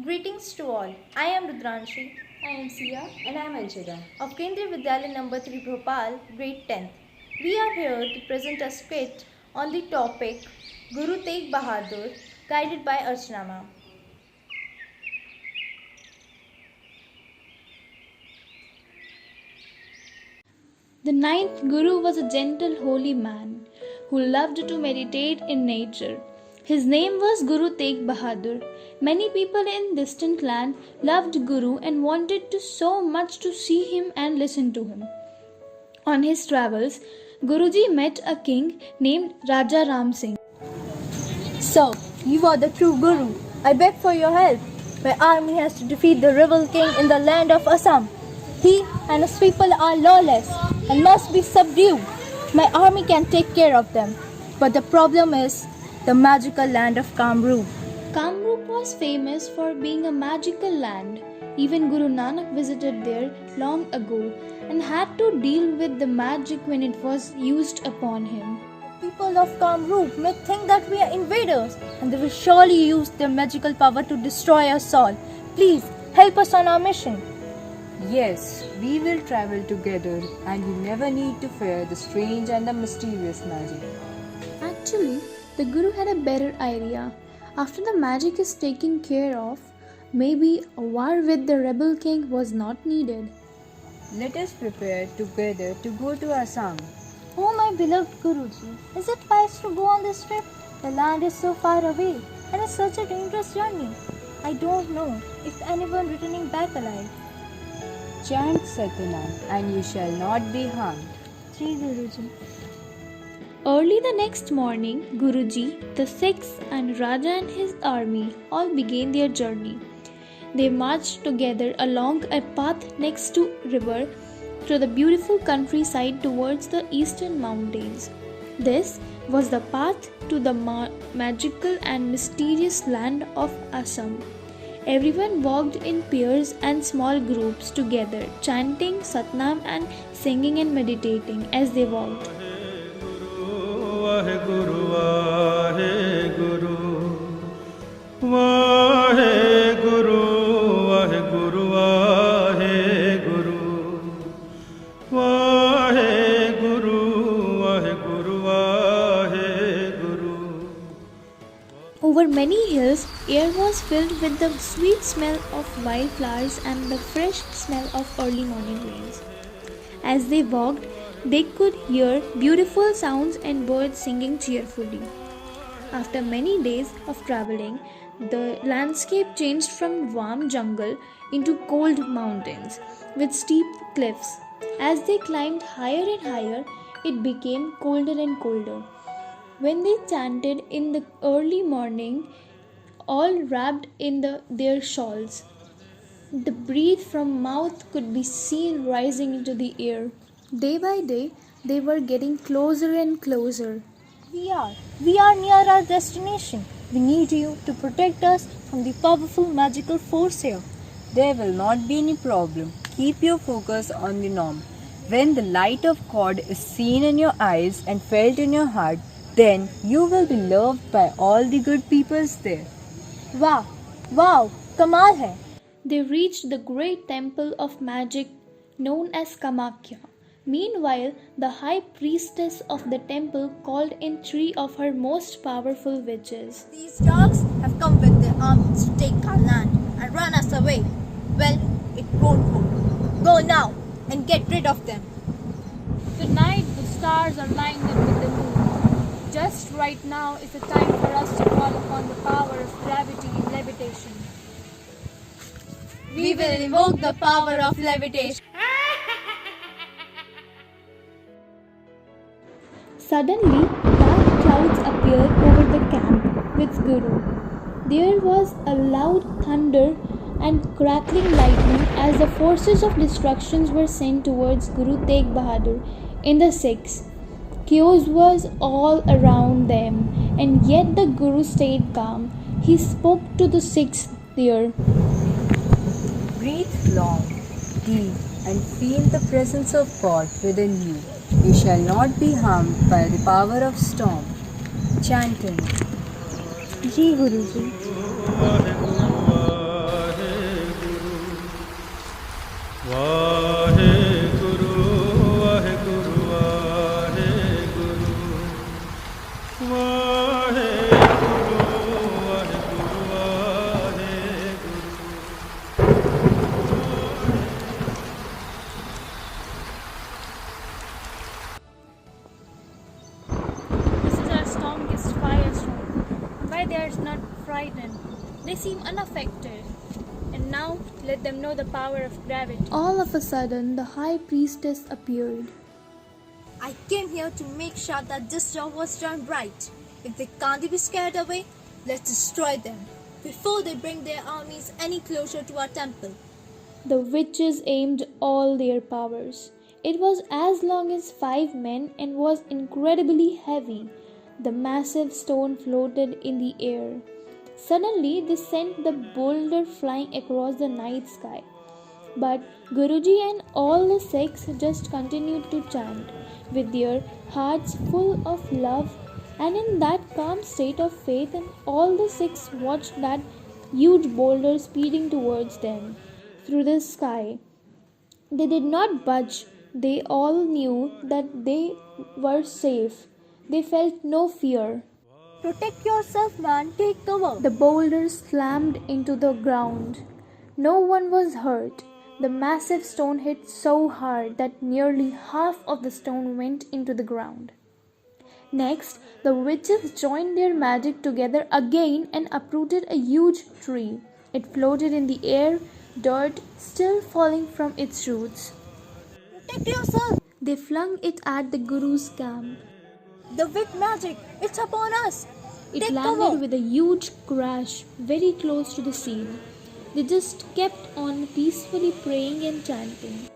Greetings to all. I am Rudranshi I am Sia. And I am Anshida. of Kendriya Vidyalaya number 3 Bhopal, grade 10th. We are here to present a skit on the topic Guru Tegh Bahadur, guided by Archana ma'am. The ninth Guru was a gentle, holy man who loved to meditate in nature. His name was Guru Tegh Bahadur. Many people in distant land loved Guru and wanted to so much to see him and listen to him. On his travels, Guruji met a king named Raja Ram Singh. So, you are the true Guru. I beg for your help. My army has to defeat the rebel king in the land of Assam. He and his people are lawless and must be subdued. My army can take care of them. But the problem is the magical land of Kamrup. Kamrup was famous for being a magical land. Even Guru Nanak visited there long ago and had to deal with the magic when it was used upon him. People of Kamrup may think that we are invaders and they will surely use their magical power to destroy us all. Please help us on our mission. Yes, we will travel together and you never need to fear the strange and the mysterious magic. Actually, the Guru had a better idea. After the magic is taken care of, maybe a war with the rebel king was not needed. Let us prepare together to go to Assam. Oh my beloved Guruji, is it wise to go on this trip? The land is so far away and it's such a dangerous journey. I don't know if anyone returning back alive. Chant Satnam and you shall not be harmed. Ji Guruji. Early the next morning, Guruji, the Sikhs, and Raja and his army all began their journey. They marched together along a path next to river to the beautiful countryside towards the eastern mountains. This was the path to the magical and mysterious land of Assam. Everyone walked in pairs and small groups together, chanting Satnam and singing and meditating as they walked. Vaheguru, Vaheguru, Vaheguru, Vaheguru, Vaheguru, Vaheguru, Vaheguru, Vaheguru. Over many hills, air was filled with the sweet smell of wildflowers and the fresh smell of early morning rains. As they walked, they could hear beautiful sounds and birds singing cheerfully. After many days of traveling, the landscape changed from warm jungle into cold mountains with steep cliffs. As they climbed higher and higher, it became colder and colder. When they chanted in the early morning, all wrapped in their shawls, the breath from mouth could be seen rising into the air. Day by day, they were getting closer and closer. We are near our destination. We need you to protect us from the powerful magical force here. There will not be any problem. Keep your focus on the norm. When the light of God is seen in your eyes and felt in your heart, then you will be loved by all the good peoples there. Wow, Kamal hai. They reached the great temple of magic known as Kamakya. Meanwhile, the high priestess of the temple called in three of her most powerful witches. These dogs have come with their armies to take our land and run us away. Well, it won't hold. Go now and get rid of them. Tonight the stars are lined up with the moon. Just right now is the time for us to call upon the power of gravity and levitation. We will invoke the power of levitation. Suddenly, dark clouds appeared over the camp with Guru. There was a loud thunder and crackling lightning as the forces of destruction were sent towards Guru Tegh Bahadur in the Sikhs. Chaos was all around them, and yet the Guru stayed calm. He spoke to the Sikhs there. Breathe long, deep, and feel the presence of God within you. You shall not be harmed by the power of storm. Chanting. Ji Guruji. seem unaffected. And now let them know the power of gravity. All of a sudden, the high priestess appeared. I came here to make sure that this job was done right. If they can't be scared away, let's destroy them before they bring their armies any closer to our temple. The witches aimed all their powers. It was as long as 5 men and was incredibly heavy. The massive stone floated in the air. Suddenly, they sent the boulder flying across the night sky. But Guruji and all the Sikhs just continued to chant, with their hearts full of love, and in that calm state of faith, and all the Sikhs watched that huge boulder speeding towards them through the sky. They did not budge. They all knew that they were safe. They felt no fear. Protect yourself, man. Take cover. The boulder slammed into the ground. No one was hurt. The massive stone hit so hard that nearly half of the stone went into the ground. Next, the witches joined their magic together again and uprooted a huge tree. It floated in the air, dirt still falling from its roots. Protect yourself. They flung it at the Guru's camp. The wick magic. It's upon us. It Take landed cover. with a huge crash very close to the scene. They just kept on peacefully praying and chanting.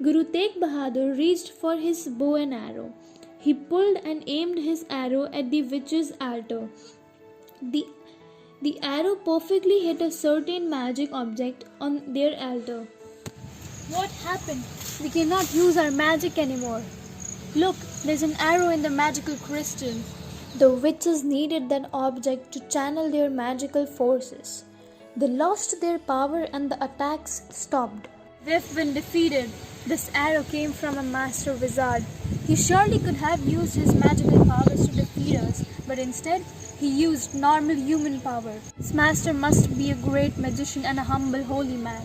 Guru Tegh Bahadur reached for his bow and arrow. He pulled and aimed his arrow at the witch's altar. The arrow perfectly hit a certain magic object on their altar. What happened? We cannot use our magic anymore. Look, there's an arrow in the magical crystal. The witches needed that object to channel their magical forces. They lost their power and the attacks stopped. We've been defeated. This arrow came from a master wizard. He surely could have used his magical powers to defeat us, but instead, he used normal human power. This master must be a great magician and a humble holy man.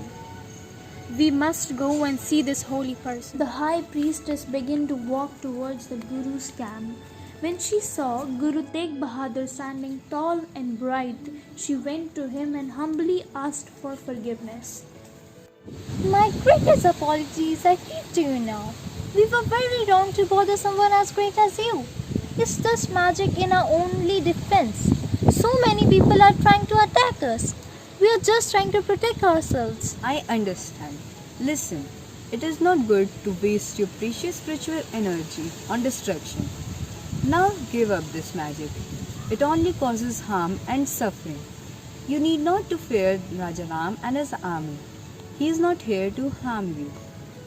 We must go and see this holy person. The high priestess began to walk towards the Guru's camp. When she saw Guru Tegh Bahadur standing tall and bright, she went to him and humbly asked for forgiveness. My greatest apologies, I give to you now. We were very wrong to bother someone as great as you. Is this magic in our only defense? So many people are trying to attack us. We are just trying to protect ourselves. I understand. Listen, it is not good to waste your precious spiritual energy on destruction. Now give up this magic. It only causes harm and suffering. You need not to fear Raja Ram and his army. He is not here to harm you.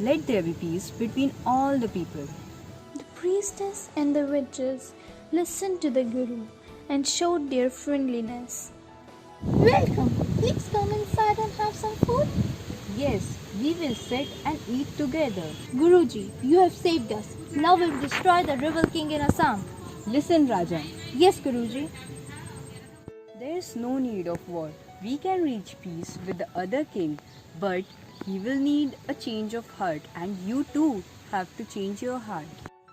Let there be peace between all the people. The priestess and the witches listened to the Guru and showed their friendliness. Welcome. Please come inside and have some food. Yes, we will sit and eat together. Guruji, you have saved us. Now we will destroy the rival king in Assam. Listen, Raja. Yes, Guruji. There is no need of war. We can reach peace with the other king, but he will need a change of heart, and you too have to change your heart.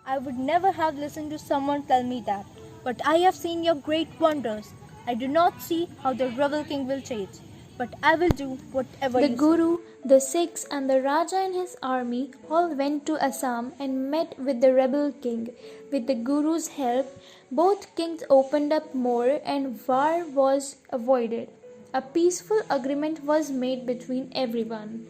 I would never have listened to someone tell me that. But I have seen your great wonders. I do not see how the rebel king will change. But I will do whatever The you Guru, the Sikhs, and the Raja and his army all went to Assam and met with the rebel king. With the Guru's help, both kings opened up more and war was avoided. A peaceful agreement was made between everyone.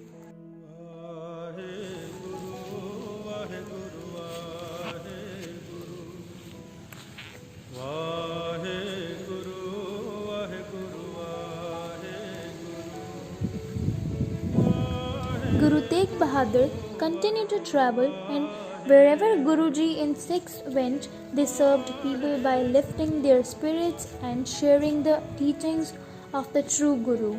Guru Tegh Bahadur continued to travel, and wherever Guruji and Sikhs went, they served people by lifting their spirits and sharing the teachings of the true Guru.